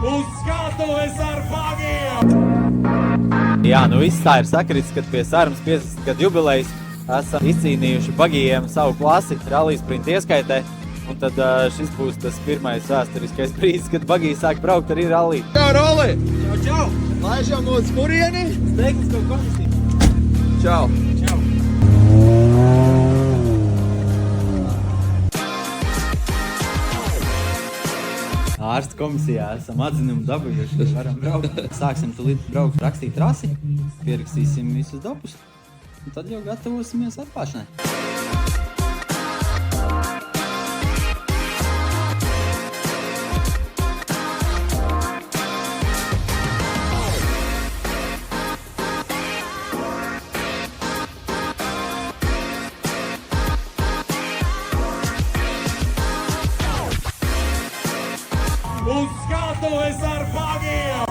Uz skatuves ar fagiem! Jā, nu viss tā ir sakrits, kad pie Sārmas 50 gadu jubilejas esam izcīnījuši bagījiem savu klasi, rallija sprinta ieskaitē. Un tad šis būs tas pirmais vēsturiskais brīdis, kad bagiji sāk braukt arī rallija. Čau, Roli! Čau, čau! Laižam uz kurieni? Tehnisko komisiju! Čau! Čau! Ārsta komisijā esam atzinumu dabūjuši, ka varam braukt. Sāksim tulīt braukt, rakstīt trasi, pierakstīsim visus dopus, un tad jau gatavosimies atklāšanai. Uz skatuves ar fagiem!